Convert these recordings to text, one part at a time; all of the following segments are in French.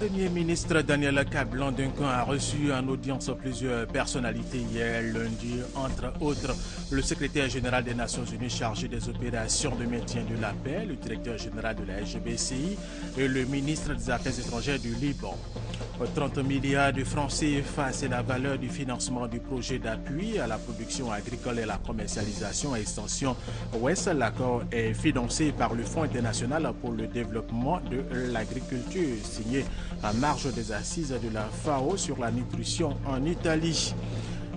Premier ministre Daniel Kablan-Duncan a reçu en audience plusieurs personnalités hier lundi, entre autres le secrétaire général des Nations Unies chargé des opérations de maintien de la paix, le directeur général de la SGBCI et le ministre des Affaires étrangères du Liban. 30 milliards de francs CFA, c'est la valeur du financement du projet d'appui à la production agricole et la commercialisation à extension ouest. L'accord est financé par le Fonds international pour le développement de l'agriculture, signé en marge des assises de la FAO sur la nutrition en Italie.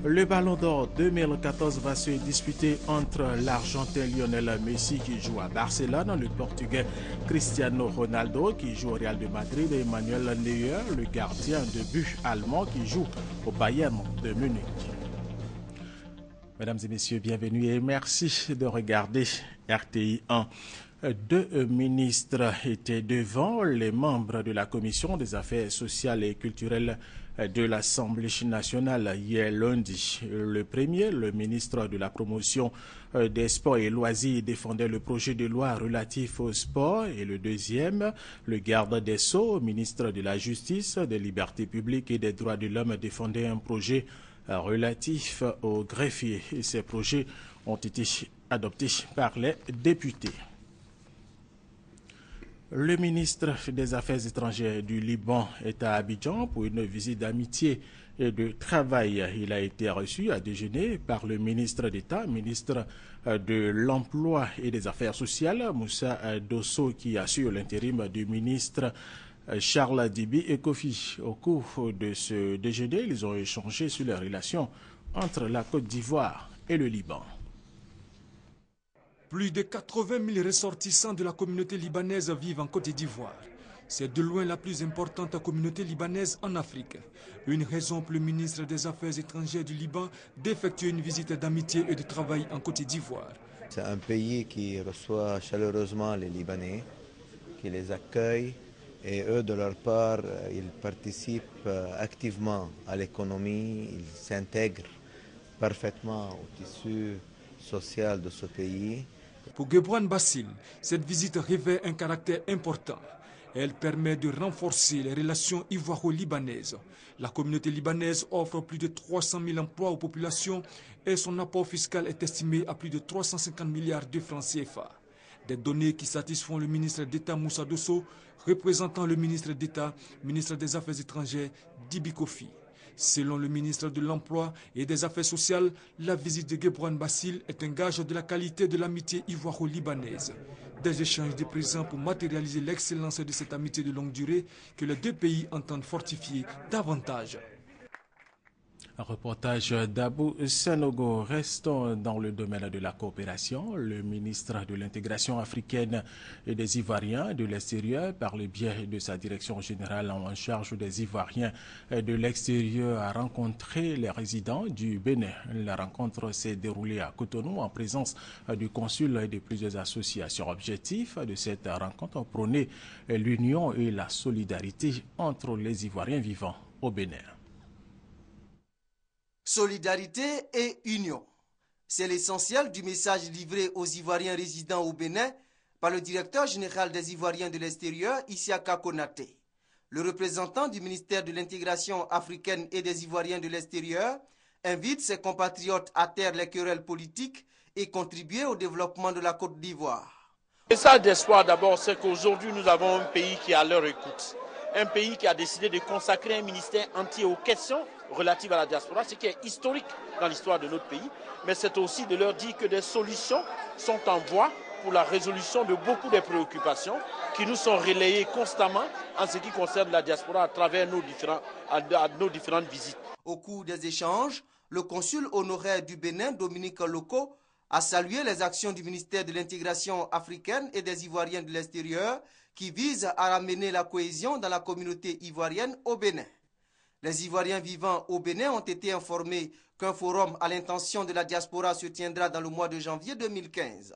Le Ballon d'Or 2014 va se disputer entre l'Argentin Lionel Messi qui joue à Barcelone, le Portugais Cristiano Ronaldo qui joue au Real de Madrid et Manuel Neuer, le gardien de but allemand qui joue au Bayern de Munich. Mesdames et messieurs, bienvenue et merci de regarder RTI 1. Deux ministres étaient devant les membres de la Commission des affaires sociales et culturelles de l'Assemblée nationale hier lundi. Le premier, le ministre de la promotion des sports et loisirs, défendait le projet de loi relatif au sport, et le deuxième, le garde des Sceaux, ministre de la Justice, des Libertés publiques et des droits de l'homme, défendait un projet relatif aux greffiers. Et ces projets ont été adoptés par les députés. Le ministre des Affaires étrangères du Liban est à Abidjan pour une visite d'amitié et de travail. Il a été reçu à déjeuner par le ministre d'État, ministre de l'Emploi et des Affaires sociales, Moussa Dosso, qui assure l'intérim du ministre Charles Dibi et Kofi. Au cours de ce déjeuner, ils ont échangé sur les relations entre la Côte d'Ivoire et le Liban. Plus de 80 000 ressortissants de la communauté libanaise vivent en Côte d'Ivoire. C'est de loin la plus importante communauté libanaise en Afrique. Une raison pour le ministre des Affaires étrangères du Liban d'effectuer une visite d'amitié et de travail en Côte d'Ivoire. C'est un pays qui reçoit chaleureusement les Libanais, qui les accueille, et eux, de leur part, ils participent activement à l'économie, ils s'intègrent parfaitement au tissu social de ce pays. Pour Gebran Bassil, cette visite revêt un caractère important. Elle permet de renforcer les relations ivoiro-libanaises. La communauté libanaise offre plus de 300 000 emplois aux populations et son apport fiscal est estimé à plus de 350 milliards de francs CFA. Des données qui satisfont le ministre d'État Moussa Dosso, représentant le ministre d'État, ministre des Affaires étrangères, Dibi Kofi. Selon le ministre de l'Emploi et des Affaires sociales, la visite de Gebran Bassil est un gage de la qualité de l'amitié ivoiro-libanaise. Des échanges de présents pour matérialiser l'excellence de cette amitié de longue durée que les deux pays entendent fortifier davantage. Un reportage d'Abou Sanogo. Restons dans le domaine de la coopération. Le ministre de l'intégration africaine et des Ivoiriens de l'extérieur, par le biais de sa direction générale en charge des Ivoiriens de l'extérieur, a rencontré les résidents du Bénin. La rencontre s'est déroulée à Cotonou en présence du consul et de plusieurs associations. Objectif de cette rencontre, prôner l'union et la solidarité entre les Ivoiriens vivant au Bénin. Solidarité et union. C'est l'essentiel du message livré aux Ivoiriens résidant au Bénin par le directeur général des Ivoiriens de l'extérieur, Isiaka Konaté. Le représentant du ministère de l'intégration africaine et des Ivoiriens de l'extérieur invite ses compatriotes à taire les querelles politiques et contribuer au développement de la Côte d'Ivoire. Le message d'espoir d'abord, c'est qu'aujourd'hui nous avons un pays qui est à leur écoute. Un pays qui a décidé de consacrer un ministère entier aux questions relatives à la diaspora, ce qui est historique dans l'histoire de notre pays. Mais c'est aussi de leur dire que des solutions sont en voie pour la résolution de beaucoup des préoccupations qui nous sont relayées constamment en ce qui concerne la diaspora à travers nos différentes visites. Au cours des échanges, le consul honoraire du Bénin, Dominique Loko, a salué les actions du ministère de l'intégration africaine et des Ivoiriens de l'extérieur qui visent à ramener la cohésion dans la communauté ivoirienne au Bénin. Les Ivoiriens vivant au Bénin ont été informés qu'un forum à l'intention de la diaspora se tiendra dans le mois de janvier 2015.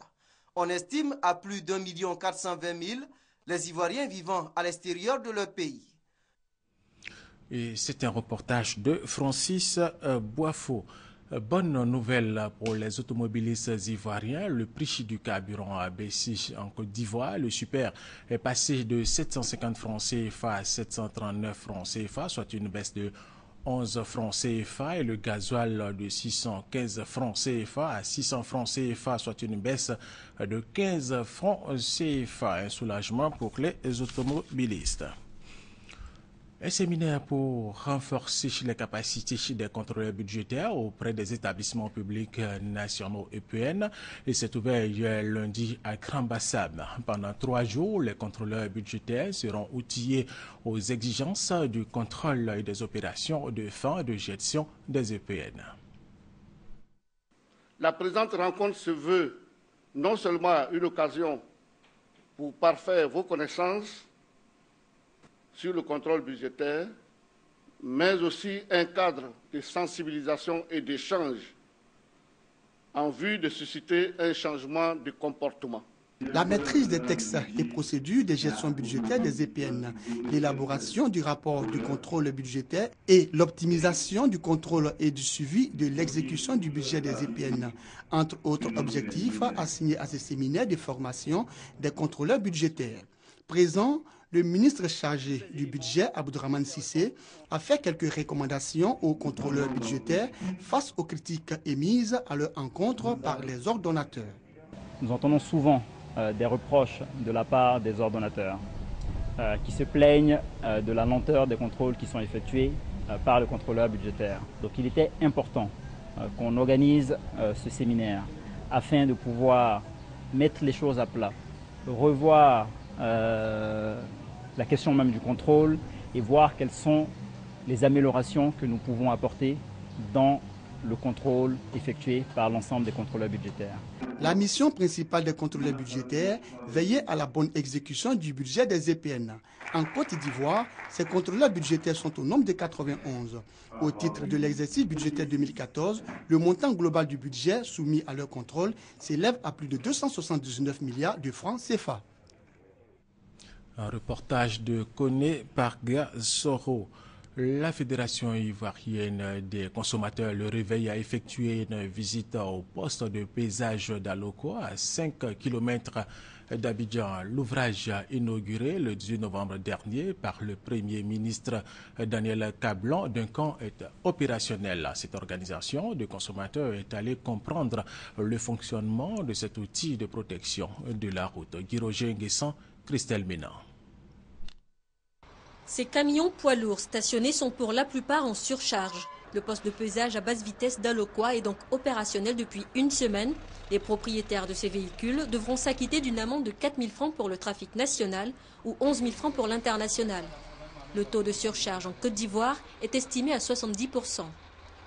On estime à plus d'1 420 000 les Ivoiriens vivant à l'extérieur de leur pays. Et c'est un reportage de Francis Boifo. Bonne nouvelle pour les automobilistes ivoiriens. Le prix du carburant a baissé en Côte d'Ivoire. Le super est passé de 750 francs CFA à 739 francs CFA, soit une baisse de 11 francs CFA, et le gasoil de 615 francs CFA à 600 francs CFA, soit une baisse de 15 francs CFA. Un soulagement pour les automobilistes. Un séminaire pour renforcer les capacités des contrôleurs budgétaires auprès des établissements publics nationaux EPN et s'est ouvert hier lundi à Grand Bassam. Pendant 3 jours, les contrôleurs budgétaires seront outillés aux exigences du contrôle et des opérations de fin de gestion des EPN. La présente rencontre se veut non seulement une occasion pour parfaire vos connaissances sur le contrôle budgétaire, mais aussi un cadre de sensibilisation et d'échange en vue de susciter un changement de comportement. La maîtrise des textes et procédures de gestion budgétaire des EPN, l'élaboration du rapport du contrôle budgétaire et l'optimisation du contrôle et du suivi de l'exécution du budget des EPN, entre autres objectifs assignés à ces séminaires de formation des contrôleurs budgétaires. Présent, le ministre chargé du budget, Abdourahmane Cissé, a fait quelques recommandations aux contrôleurs budgétaires face aux critiques émises à leur encontre par les ordonnateurs. Nous entendons souvent des reproches de la part des ordonnateurs qui se plaignent de la lenteur des contrôles qui sont effectués par le contrôleur budgétaire. Donc il était important qu'on organise ce séminaire afin de pouvoir mettre les choses à plat, revoir la question même du contrôle et voir quelles sont les améliorations que nous pouvons apporter dans le contrôle effectué par l'ensemble des contrôleurs budgétaires. La mission principale des contrôleurs budgétaires, veiller à la bonne exécution du budget des EPN. En Côte d'Ivoire, ces contrôleurs budgétaires sont au nombre de 91. Au titre de l'exercice budgétaire 2014, le montant global du budget soumis à leur contrôle s'élève à plus de 279 milliards de francs CFA. Un reportage de Koné Parga Soro. La Fédération ivoirienne des consommateurs Le Réveil a effectué une visite au poste de paysage d'Aloko à 5 km d'Abidjan. L'ouvrage inauguré le 18 novembre dernier par le Premier ministre Daniel Kablan Duncan est opérationnel. Cette organisation de consommateurs est allée comprendre le fonctionnement de cet outil de protection de la route. Guiroger Nguessan, Christelle Ménan. Ces camions poids lourds stationnés sont pour la plupart en surcharge. Le poste de pesage à basse vitesse d'Alokwa est donc opérationnel depuis une semaine. Les propriétaires de ces véhicules devront s'acquitter d'une amende de 4 000 francs pour le trafic national ou 11 000 francs pour l'international. Le taux de surcharge en Côte d'Ivoire est estimé à 70%.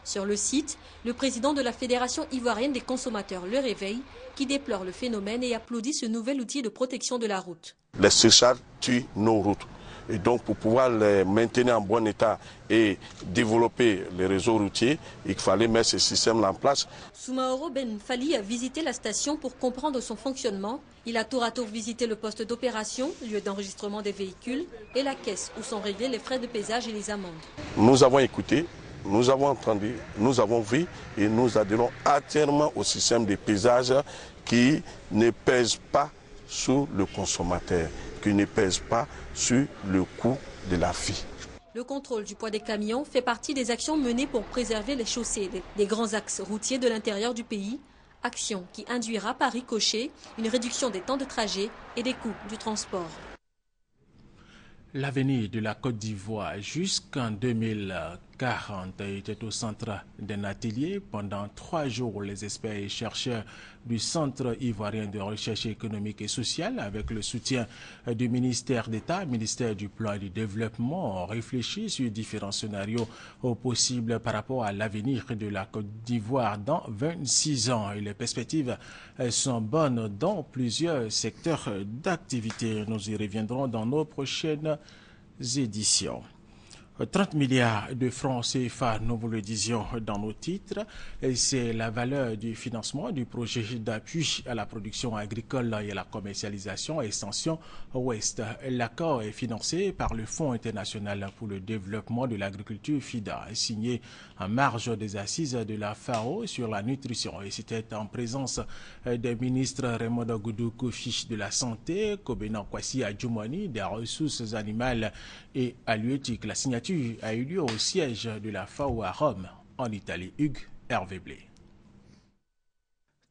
Sur le site, le président de la Fédération ivoirienne des consommateurs Le Réveil, qui déplore le phénomène et applaudit ce nouvel outil de protection de la route. Les surcharges tuent nos routes. Et donc, pour pouvoir les maintenir en bon état et développer les réseaux routiers, il fallait mettre ce système-là en place. Soumaoro Ben Fali a visité la station pour comprendre son fonctionnement. Il a tour à tour visité le poste d'opération, lieu d'enregistrement des véhicules, et la caisse où sont réglés les frais de pesage et les amendes. Nous avons écouté, nous avons entendu, nous avons vu et nous adhérons entièrement au système de pesage qui ne pèse pas sur le consommateur, qui ne pèse pas sur le coût de la vie. Le contrôle du poids des camions fait partie des actions menées pour préserver les chaussées des grands axes routiers de l'intérieur du pays, action qui induira par ricochet une réduction des temps de trajet et des coûts du transport. L'avenir de la Côte d'Ivoire jusqu'en 2040 était au centre d'un atelier. Pendant 3 jours, les experts et chercheurs du Centre ivoirien de recherche économique et sociale, avec le soutien du ministère d'État, ministère du Plan et du Développement, ont réfléchi sur différents scénarios possibles par rapport à l'avenir de la Côte d'Ivoire dans 26 ans. Et les perspectives sont bonnes dans plusieurs secteurs d'activité. Nous y reviendrons dans nos prochaines éditions. 30 milliards de francs CFA, nous vous le disions dans nos titres. C'est la valeur du financement du projet d'appui à la production agricole et à la commercialisation Extension Ouest. L'accord est financé par le Fonds international pour le développement de l'agriculture FIDA, signé en marge des assises de la FAO sur la nutrition. Et c'était en présence des ministres Raymond Goudou Kofi de la Santé, Kobena Kwasi Adjoumani des ressources animales et halieutiques. La signature a eu lieu au siège de la FAO à Rome, en Italie. Hugues Hervé Blé.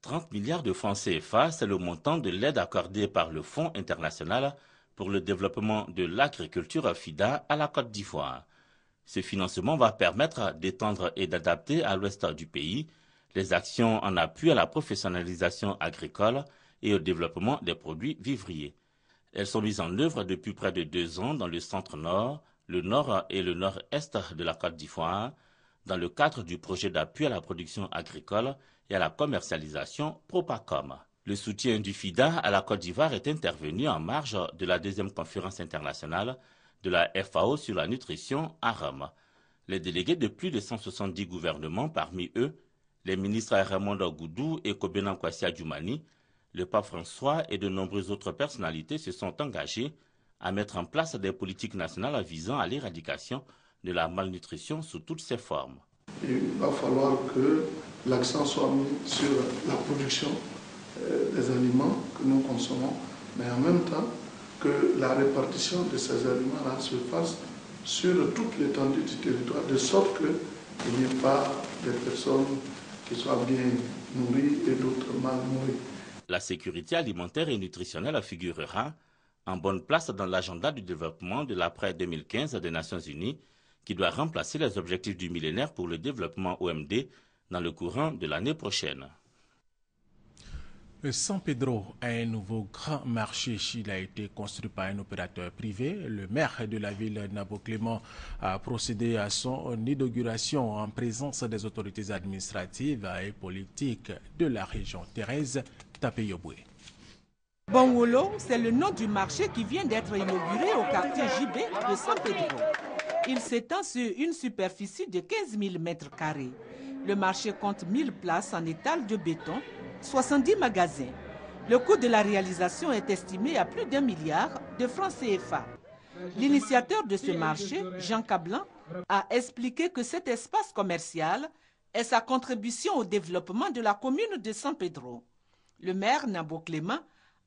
30 milliards de francs CFA, c'est le montant de l'aide accordée par le Fonds international pour le développement de l'agriculture FIDA à la Côte d'Ivoire. Ce financement va permettre d'étendre et d'adapter à l'ouest du pays les actions en appui à la professionnalisation agricole et au développement des produits vivriers. Elles sont mises en œuvre depuis près de 2 ans dans le centre-nord, le nord et le nord-est de la Côte d'Ivoire, dans le cadre du projet d'appui à la production agricole et à la commercialisation Propacom. Le soutien du FIDA à la Côte d'Ivoire est intervenu en marge de la 2e conférence internationale de la FAO sur la nutrition à Rome. Les délégués de plus de 170 gouvernements, parmi eux, les ministres Raymond Goudou et Kobena Kwasi Adjoumani, le pape François et de nombreuses autres personnalités se sont engagés à mettre en place des politiques nationales visant à l'éradication de la malnutrition sous toutes ses formes. Il va falloir que l'accent soit mis sur la production des aliments que nous consommons, mais en même temps que la répartition de ces aliments-là se fasse sur toute l'étendue du territoire, de sorte qu'il n'y ait pas des personnes qui soient bien nourries et d'autres mal nourries. La sécurité alimentaire et nutritionnelle figurera en bonne place dans l'agenda du développement de l'après-2015 des Nations Unies, qui doit remplacer les objectifs du millénaire pour le développement OMD dans le courant de l'année prochaine. San Pedro a un nouveau grand marché. Il a été construit par un opérateur privé. Le maire de la ville, Nabo Clément, a procédé à son inauguration en présence des autorités administratives et politiques de la région. Thérèse Tapeyoboué. Bonwolo, c'est le nom du marché qui vient d'être inauguré au quartier JB de San Pedro. Il s'étend sur une superficie de 15 000 mètres carrés. Le marché compte 1000 places en étal de béton, 70 magasins. Le coût de la réalisation est estimé à plus d'1 milliard de francs CFA. L'initiateur de ce marché, Jean Cablan, a expliqué que cet espace commercial est sa contribution au développement de la commune de San Pedro. Le maire, Nabo Clément,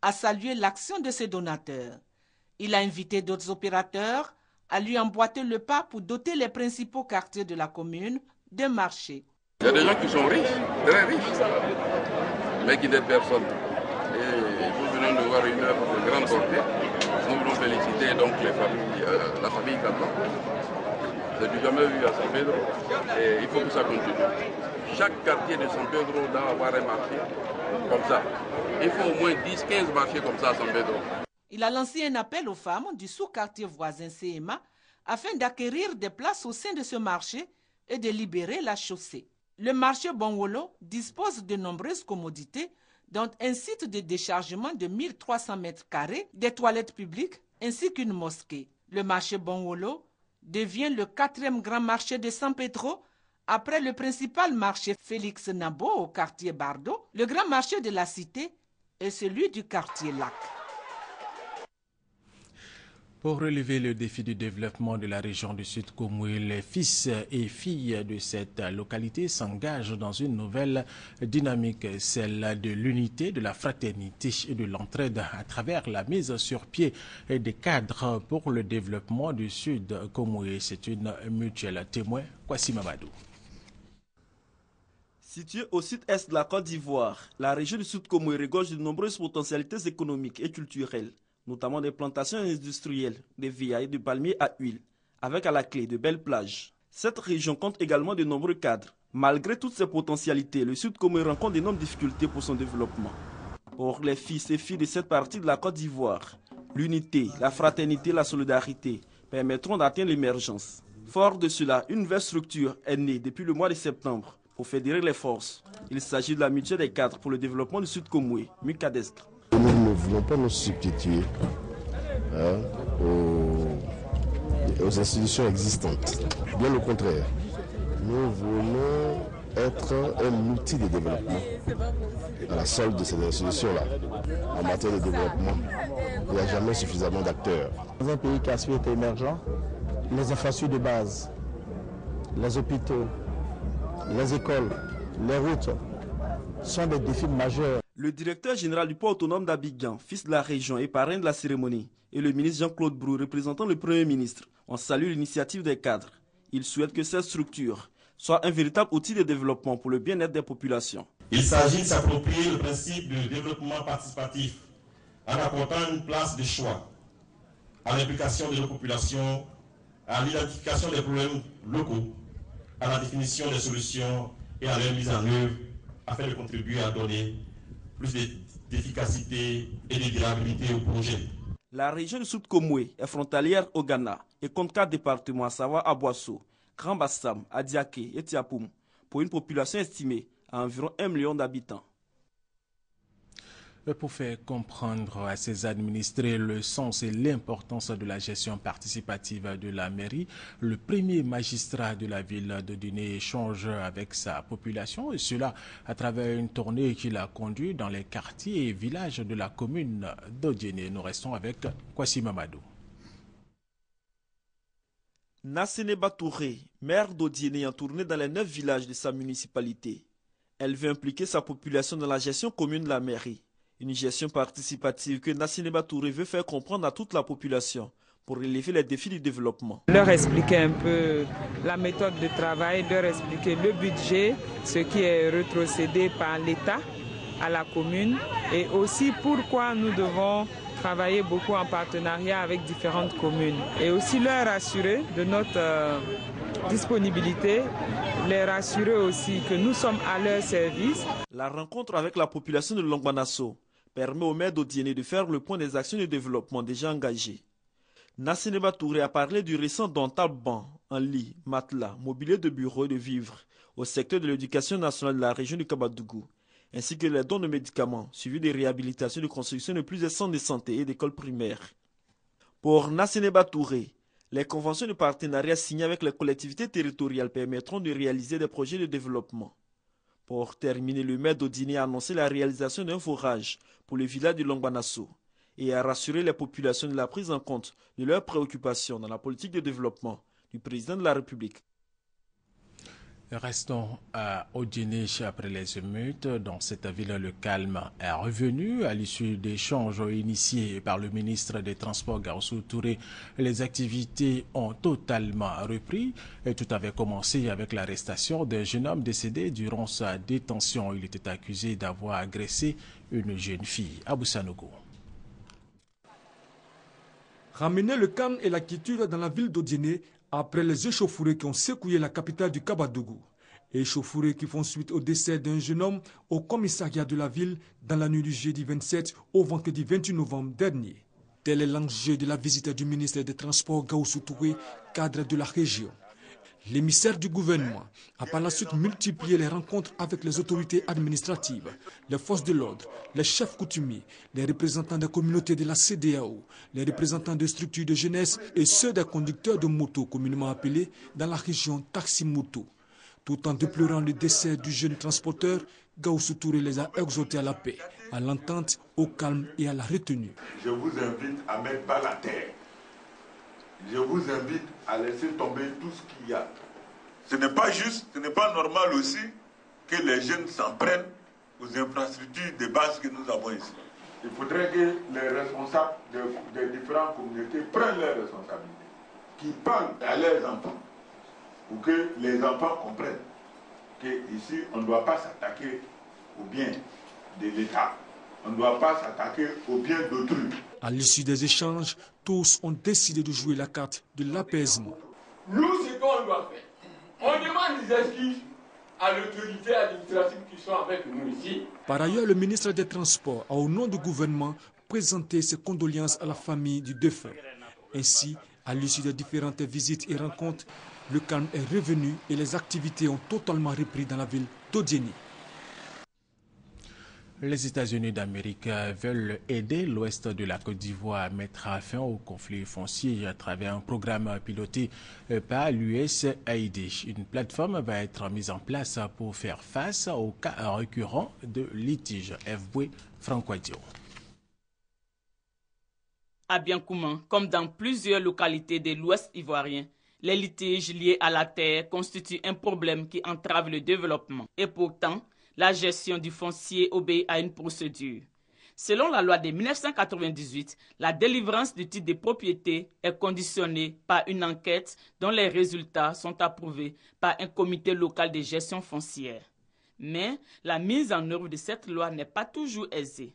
a salué l'action de ses donateurs. Il a invité d'autres opérateurs à lui emboîter le pas pour doter les principaux quartiers de la commune d'un marché. Il y a des gens qui sont riches, très riches, mais qui n'aident personne. Et nous venons de voir une œuvre de grande portée. Nous voulons féliciter donc la famille Cablan. C'est du jamais vu à San Pedro et il faut que ça continue. Chaque quartier de San Pedro doit avoir un marché comme ça. Il faut au moins 10-15 marchés comme ça à San Pedro. Il a lancé un appel aux femmes du sous-quartier voisin CMA afin d'acquérir des places au sein de ce marché et de libérer la chaussée. Le marché Bonwolo dispose de nombreuses commodités, dont un site de déchargement de 1300 mètres carrés, des toilettes publiques ainsi qu'une mosquée. Le marché Bonwolo devient le 4e grand marché de San Pedro, après le principal marché Félix Nabo au quartier Bardo, le grand marché de la cité et celui du quartier Lac. Pour relever le défi du développement de la région du Sud Komoué, les fils et filles de cette localité s'engagent dans une nouvelle dynamique, celle de l'unité, de la fraternité et de l'entraide à travers la mise sur pied des cadres pour le développement du Sud Komoué. C'est une mutuelle. Témoin, Kwasi Mamadou. Située au sud-est de la Côte d'Ivoire, la région du Sud Komoué regorge de nombreuses potentialités économiques et culturelles, notamment des plantations industrielles, des vieilles et de palmiers à huile, avec à la clé de belles plages. Cette région compte également de nombreux cadres. Malgré toutes ces potentialités, le Sud Komoué rencontre d'énormes difficultés pour son développement. Pour les fils et filles de cette partie de la Côte d'Ivoire, l'unité, la fraternité et la solidarité permettront d'atteindre l'émergence. Fort de cela, une nouvelle structure est née depuis le mois de septembre pour fédérer les forces. Il s'agit de la mutuelle des cadres pour le développement du Sud Komoué, Mukadesc. Nous ne voulons pas nous substituer aux institutions existantes. Bien au contraire, nous voulons être un outil de développement à la solde de ces institutions-là. En matière de développement, il n'y a jamais suffisamment d'acteurs. Dans un pays qui a su être émergent, les infrastructures de base, les hôpitaux, les écoles, les routes sont des défis majeurs. Le directeur général du port autonome d'Abidjan, fils de la région et parrain de la cérémonie, et le ministre Jean-Claude Brou, représentant le Premier ministre, ont salué l'initiative des cadres. Ils souhaitent que cette structure soit un véritable outil de développement pour le bien-être des populations. Il s'agit de s'approprier le principe de développement participatif en apportant une place de choix à l'implication de nos populations, à l'identification des problèmes locaux, à la définition des solutions et à leur mise en œuvre afin de contribuer à donner plus d'efficacité et de durabilité au projet. La région du Sud-Komoué est frontalière au Ghana et compte 4 départements, à savoir Aboissou, Grand Bassam, Adiaké et Tiapoum, pour une population estimée à environ 1 million d'habitants. Pour faire comprendre à ses administrés le sens et l'importance de la gestion participative de la mairie, le premier magistrat de la ville de Djenné échange avec sa population, et cela à travers une tournée qu'il a conduite dans les quartiers et villages de la commune de Djenné. Nous restons avec Kwasi Mamadou. Nasseneba Touré, maire d'Odiené, en tournée dans les 9 villages de sa municipalité. Elle veut impliquer sa population dans la gestion commune de la mairie. Une gestion participative que Nasseneba Touré veut faire comprendre à toute la population pour relever les défis du développement. Leur expliquer un peu la méthode de travail, leur expliquer le budget, ce qui est rétrocédé par l'État à la commune et aussi pourquoi nous devons travailler beaucoup en partenariat avec différentes communes et aussi leur assurer de notre disponibilité, les rassurer aussi que nous sommes à leur service. La rencontre avec la population de Longbanasso permet au maire d'Odiené de faire le point des actions de développement déjà engagées. Nasseneba Touré a parlé du récent dental banc, un lit, matelas, mobilier de bureau et de vivres au secteur de l'éducation nationale de la région du Kabadougou, ainsi que les dons de médicaments, suivis des réhabilitations de construction de plusieurs centres de santé et d'écoles primaires. Pour Nasseneba Touré, les conventions de partenariat signées avec les collectivités territoriales permettront de réaliser des projets de développement. Pour terminer, le maire d'Odiené a annoncé la réalisation d'un forage pour le village de Longbanasso et a rassuré les populations de la prise en compte de leurs préoccupations dans la politique de développement du président de la République. Restons à Odiené après les émeutes. Dans cette ville, le calme est revenu. À l'issue d'échanges initiés par le ministre des Transports, Gaoussou Touré, les activités ont totalement repris. Et tout avait commencé avec l'arrestation d'un jeune homme décédé durant sa détention. Il était accusé d'avoir agressé une jeune fille. Abou Sanogo. Ramener le calme et la quiétude dans la ville d'Odiené après les échauffourées qui ont secoué la capitale du Kabadougou. Échauffourées qui font suite au décès d'un jeune homme au commissariat de la ville dans la nuit du jeudi 27 au vendredi 28 novembre dernier. Tel est l'enjeu de la visite du ministre des Transports Gaoussou Touré, cadre de la région. L'émissaire du gouvernement a par la suite multiplié les rencontres avec les autorités administratives, les forces de l'ordre, les chefs coutumiers, les représentants des communautés de la CEDEAO, les représentants des structures de jeunesse et ceux des conducteurs de motos communément appelés dans la région taxi-moto. Tout en déplorant le décès du jeune transporteur, Gaoussou Touré les a exhortés à la paix, à l'entente, au calme et à la retenue. Je vous invite à mettre bas la terre. Je vous invite à laisser tomber tout ce qu'il y a. Ce n'est pas juste, ce n'est pas normal aussi que les jeunes s'en prennent aux infrastructures de base que nous avons ici. Il faudrait que les responsables des différentes communautés prennent leurs responsabilités, qu'ils parlent à leurs enfants, pour que les enfants comprennent qu'ici, on ne doit pas s'attaquer au bien de l'État. On ne doit pas s'attaquer au bien d'autrui. À l'issue des échanges, tous ont décidé de jouer la carte de l'apaisement. Nous, ce qu'on doit faire, on demande des excuses à l'autorité administrative qui sont avec nous ici. Par ailleurs, le ministre des Transports a, au nom du gouvernement, présenté ses condoléances à la famille du défunt. Ainsi, à l'issue des différentes visites et rencontres, le calme est revenu et les activités ont totalement repris dans la ville d'Odiené. Les États-Unis d'Amérique veulent aider l'ouest de la Côte d'Ivoire à mettre fin au conflit foncier à travers un programme piloté par l'USAID. Une plateforme va être mise en place pour faire face aux cas récurrents de litiges. FB Francoidio. À Biankouman, comme dans plusieurs localités de l'ouest ivoirien, les litiges liés à la terre constituent un problème qui entrave le développement. Et pourtant, la gestion du foncier obéit à une procédure. Selon la loi de 1998, la délivrance du titre de propriété est conditionnée par une enquête dont les résultats sont approuvés par un comité local de gestion foncière. Mais la mise en œuvre de cette loi n'est pas toujours aisée.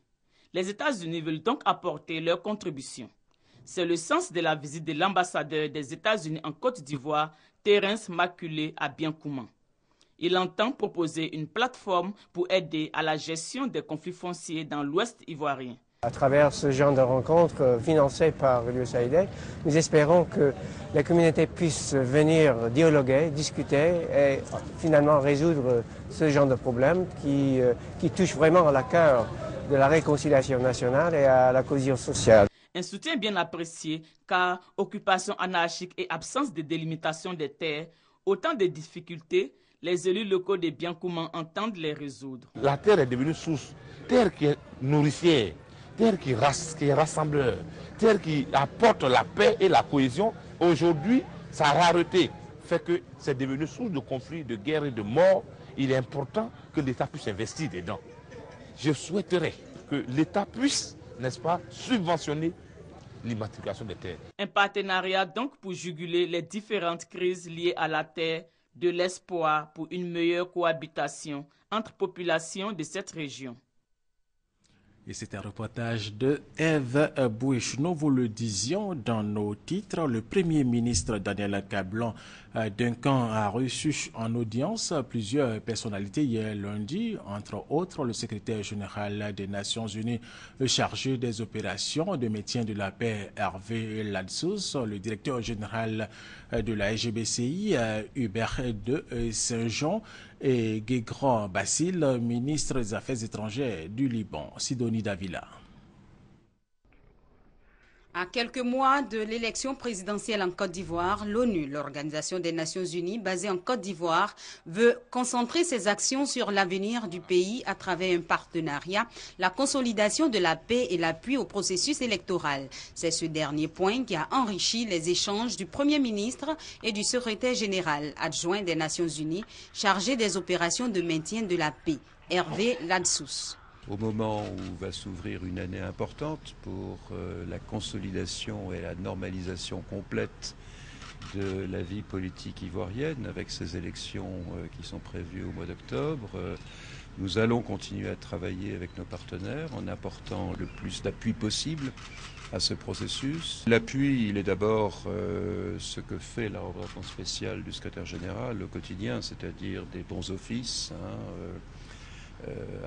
Les États-Unis veulent donc apporter leur contribution. C'est le sens de la visite de l'ambassadeur des États-Unis en Côte d'Ivoire, Terence Maculé, à Biankouman. Il entend proposer une plateforme pour aider à la gestion des conflits fonciers dans l'ouest ivoirien. À travers ce genre de rencontres financées par l'USAID, nous espérons que les communautés puissent venir dialoguer, discuter et finalement résoudre ce genre de problème qui touche vraiment à la cœur de la réconciliation nationale et à la cohésion sociale. Un soutien bien apprécié car occupation anarchique et absence de délimitation des terres, autant de difficultés. Les élus locaux de Biankouman entendent les résoudre. La terre est devenue source, terre qui est nourricière, terre qui est rassembleur, terre qui apporte la paix et la cohésion. Aujourd'hui, sa rareté fait que c'est devenu source de conflits, de guerres et de morts. Il est important que l'État puisse investir dedans. Je souhaiterais que l'État puisse, n'est-ce pas, subventionner l'immatriculation des terres. Un partenariat donc pour juguler les différentes crises liées à la terre, de l'espoir pour une meilleure cohabitation entre populations de cette région. Et c'est un reportage de Eve Bouich. Nous vous le disions dans nos titres, le Premier ministre Daniel Kablan-Duncan a reçu en audience plusieurs personnalités hier lundi, entre autres le secrétaire général des Nations Unies chargé des opérations de maintien de la paix Hervé Ladsous, le directeur général de la SGBCI Hubert de Saint-Jean et Guégrand Basile, ministre des Affaires étrangères du Liban. Sidonie Davila. À quelques mois de l'élection présidentielle en Côte d'Ivoire, l'ONU, l'Organisation des Nations Unies basée en Côte d'Ivoire, veut concentrer ses actions sur l'avenir du pays à travers un partenariat, la consolidation de la paix et l'appui au processus électoral. C'est ce dernier point qui a enrichi les échanges du Premier ministre et du secrétaire général adjoint des Nations Unies chargé des opérations de maintien de la paix, Hervé Ladsous. Au moment où va s'ouvrir une année importante pour la consolidation et la normalisation complète de la vie politique ivoirienne, avec ces élections qui sont prévues au mois d'octobre, nous allons continuer à travailler avec nos partenaires en apportant le plus d'appui possible à ce processus. L'appui, il est d'abord ce que fait la représentation spéciale du secrétaire général au quotidien, c'est-à-dire des bons offices,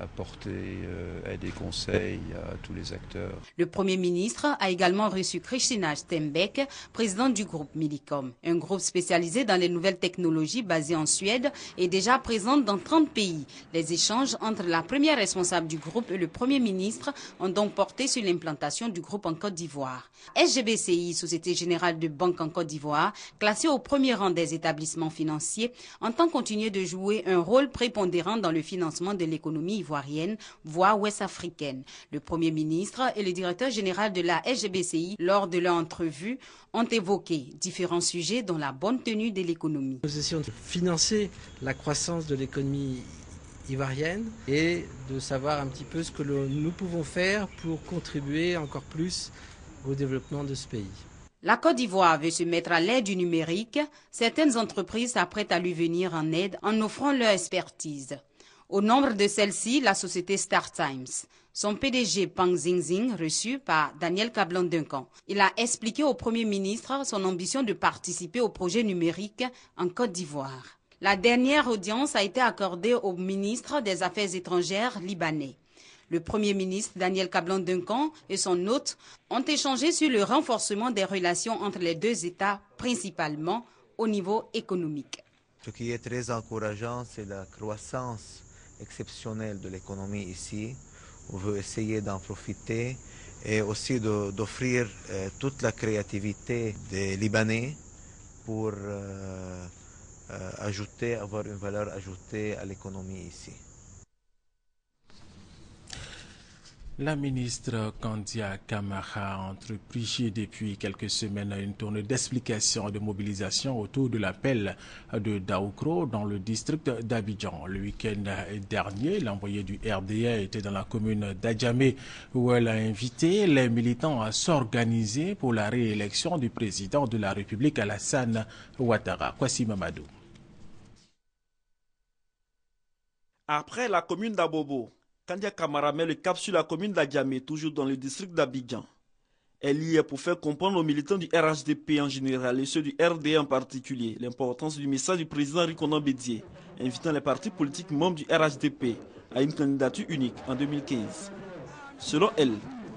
apporter aide et conseils à tous les acteurs. Le Premier ministre a également reçu Christina Stenbeck, présidente du groupe Millicom, un groupe spécialisé dans les nouvelles technologies basé en Suède et déjà présente dans 30 pays. Les échanges entre la première responsable du groupe et le Premier ministre ont donc porté sur l'implantation du groupe en Côte d'Ivoire. SGBCI, Société Générale de Banque en Côte d'Ivoire, classée au premier rang des établissements financiers, entend continuer de jouer un rôle prépondérant dans le financement de l'économie ivoirienne, voire ouest-africaine. Le Premier ministre et le directeur général de la SGBCI, lors de leur entrevue, ont évoqué différents sujets dont la bonne tenue de l'économie. Nous essayons de financer la croissance de l'économie ivoirienne et de savoir un petit peu ce que nous pouvons faire pour contribuer encore plus au développement de ce pays. La Côte d'Ivoire veut se mettre à l'aide du numérique. Certaines entreprises s'apprêtent à lui venir en aide en offrant leur expertise. Au nombre de celles-ci, la société StarTimes. Son PDG Pang Zingzing, reçu par Daniel Kablan-Duncan. Il a expliqué au Premier ministre son ambition de participer au projet numérique en Côte d'Ivoire. La dernière audience a été accordée au ministre des Affaires étrangères libanais. Le Premier ministre Daniel Kablan-Duncan et son hôte ont échangé sur le renforcement des relations entre les deux États, principalement au niveau économique. Ce qui est très encourageant, c'est la croissance exceptionnelle de l'économie ici. on veut essayer d'en profiter et aussi d'offrir toute la créativité des Libanais pour avoir une valeur ajoutée à l'économie ici. La ministre Kandia Camara a entrepris depuis quelques semaines une tournée d'explication et de mobilisation autour de l'appel de Daoukro dans le district d'Abidjan. Le week-end dernier, l'envoyé du RDA était dans la commune d'Adjamé où elle a invité les militants à s'organiser pour la réélection du président de la République Alassane Ouattara. Kwasi Mamadou. Après la commune d'Abobo, Kandia Camara met le cap sur la commune d'Adjamé, toujours dans le district d'Abidjan. Elle y est pour faire comprendre aux militants du RHDP en général et ceux du RDA en particulier l'importance du message du président Rikonan Bédié, invitant les partis politiques membres du RHDP à une candidature unique en 2015. Selon elle,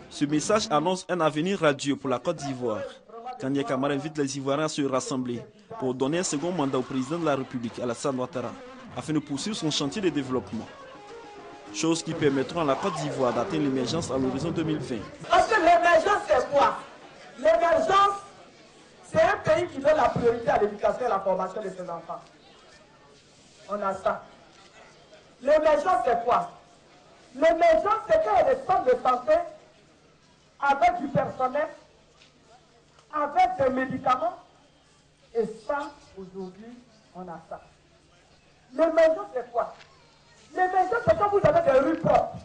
ce message annonce un avenir radieux pour la Côte d'Ivoire. Kandia Camara invite les Ivoiriens à se rassembler pour donner un second mandat au président de la République, Alassane Ouattara, afin de poursuivre son chantier de développement. Chose qui permettra à la Côte d'Ivoire d'atteindre l'émergence à l'horizon 2020. Parce que l'émergence, c'est quoi? L'émergence, c'est un pays qui donne la priorité à l'éducation et à la formation de ses enfants. On a ça. L'émergence, c'est quoi? L'émergence, c'est qu'il y a des centres de santé avec du personnel, avec des médicaments. Et ça, aujourd'hui, on a ça. L'émergence, c'est quoi? L'émergence, c'est quand vous avez des rues propres.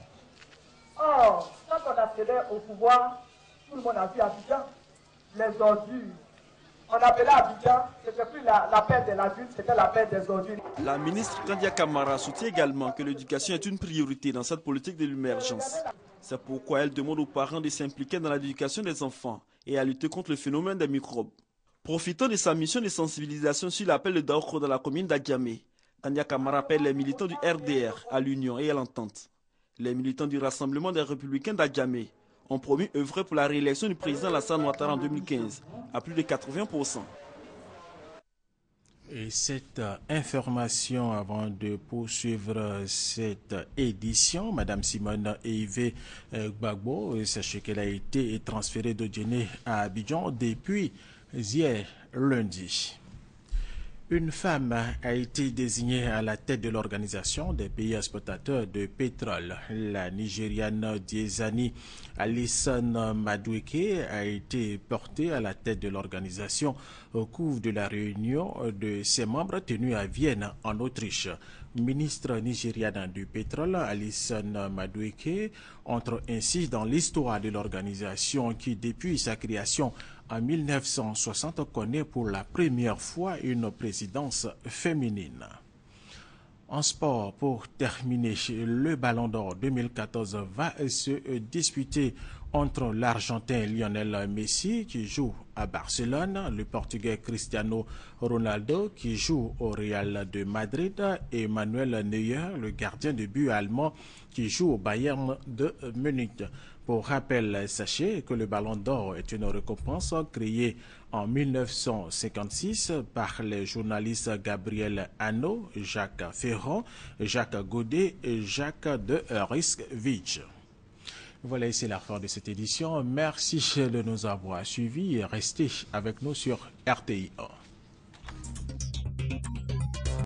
Or, quand on accédait au pouvoir, tout le monde a vu Abidjan, les ordures. On appelait Abidjan, c'était plus la paix des adultes, c'était la paix des ordures. La ministre Kandia Camara soutient également que l'éducation est une priorité dans cette politique de l'émergence. C'est pourquoi elle demande aux parents de s'impliquer dans l'éducation des enfants et à lutter contre le phénomène des microbes. Profitant de sa mission de sensibilisation sur l'appel de Daoukro dans la commune d'Adjamé, Kandia Camara appelle les militants du RDR à l'union et à l'entente. Les militants du Rassemblement des Républicains d'Adjamé ont promis œuvrer pour la réélection du président Alassane Ouattara en 2015 à plus de 80%. Et cette information, avant de poursuivre cette édition, Madame Simone Eivé Gbagbo, sachez qu'elle a été transférée de Djenné à Abidjan depuis hier lundi. Une femme a été désignée à la tête de l'organisation des pays exportateurs de pétrole. La Nigériane Diezani Alison Madueke a été portée à la tête de l'organisation au cours de la réunion de ses membres tenue à Vienne, en Autriche. Ministre nigériane du pétrole, Alison Madueke entre ainsi dans l'histoire de l'organisation qui, depuis sa création en 1960, connaît pour la première fois une présidence féminine. En sport, pour terminer, le Ballon d'Or 2014 va se disputer entre l'Argentin Lionel Messi qui joue à Barcelone, le Portugais Cristiano Ronaldo qui joue au Real de Madrid et Manuel Neuer, le gardien de but allemand qui joue au Bayern de Munich. Pour rappel, sachez que le Ballon d'Or est une récompense créée en 1956 par les journalistes Gabriel Hano, Jacques Ferrand, Jacques Godet et Jacques de Risquevich. Voilà, c'est la fin de cette édition. Merci de nous avoir suivis et restez avec nous sur RTI1.